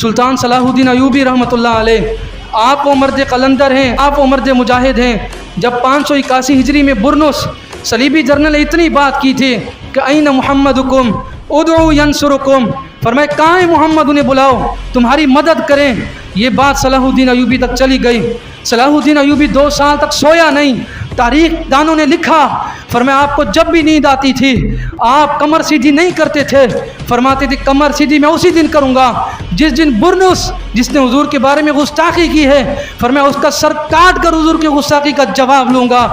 सुल्तान सलाहुद्दीन अयूबी रहमतुल्लाह अलैह आप वो मर्द कलंदर हैं, आप वो मर्द मुजाहिद हैं। जब 581 हिजरी में बुरनुस सलीबी जर्नल ने इतनी बात की थी कि ऐन मुहम्मदुकुम उदउ यंसुरुकुम, फरमाए कहाँ है मोहम्मद, उन्हें बुलाओ तुम्हारी मदद करें। ये बात सलाहुद्दीन अयूबी तक चली गई। सलाहुद्दीन अयूबी 2 साल तक सोया नहीं। तारीख दानों ने लिखा, फरमाया आपको जब भी नींद आती थी आप कमर सीधी नहीं करते थे, फरमाते थे कमर सीधी मैं उसी दिन करूँगा जिस दिन बुरनुस जिसने हुजूर के बारे में गुस्ताखी की है, फरमाया उसका सर काट कर हुजूर की गुस्ताखी का जवाब लूँगा।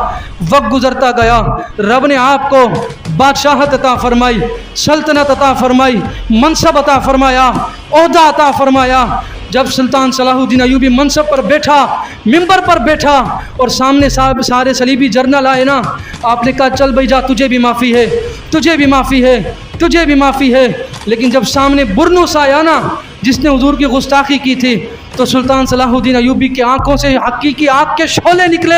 वक्त गुजरता गया, रब ने आपको बादशाहत अता फरमाई, सल्तनत अता फरमाई, मनसब अता फरमाया, ओहदा अता फरमाया। जब सुल्तान सलाहुद्दीन अयूबी मनसब पर बैठा, मिंबर पर बैठा और सामने सारे सलीबी जर्नल आए ना, आपने कहा चल भाई जा, तुझे भी माफ़ी है, तुझे भी माफ़ी है, तुझे भी माफ़ी है। लेकिन जब सामने बुरनुस आया ना जिसने हुजूर की गुस्ताखी की थी, तो सुल्तान सलाहुद्दीन अयूबी की आंखों से हकीकी आग के शोले निकले।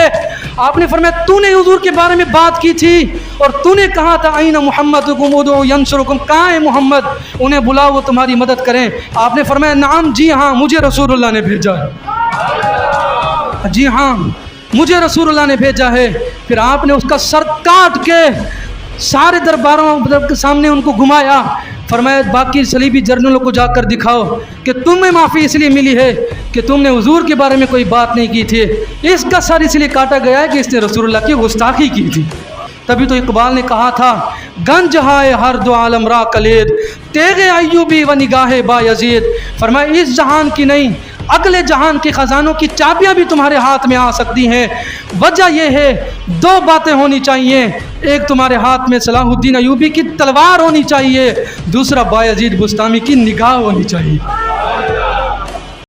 आपने फरमाया तूने हुजूर के बारे में बात की थी और तूने कहा था ऐन मुहम्मदुकुम उदउ यंसुरुकुम, कहाँ है मोहम्मद, उन्हें बुलाओ वो तुम्हारी मदद करें। आपने फरमाया नाम, जी हाँ मुझे रसूलुल्लाह ने भेजा है, जी हाँ मुझे रसूलुल्लाह ने भेजा है। फिर आपने उसका सर काट के सारे दरबारों के सामने उनको घुमाया, फरमाया बाकी सलीबी जर्नलों को जाकर दिखाओ कि तुम्हें माफ़ी इसलिए मिली है कि तुमने हुजूर के बारे में कोई बात नहीं की थी, इसका सर इसलिए काटा गया है कि इसने रसूलुल्लाह की गुस्ताखी की थी। तभी तो इकबाल ने कहा था गंज हाय हर दो आलम रा कलेद तेगे अयूबी व निगाहे बायजीद, फरमाया इस जहान की नहीं अगले जहान के ख़जानों की चाबियां भी तुम्हारे हाथ में आ सकती हैं। वजह यह है 2 बातें होनी चाहिए, एक तुम्हारे हाथ में सलाहुद्दीन अयूबी की तलवार होनी चाहिए, दूसरा बायजीद बुस्तामी की निगाह होनी चाहिए।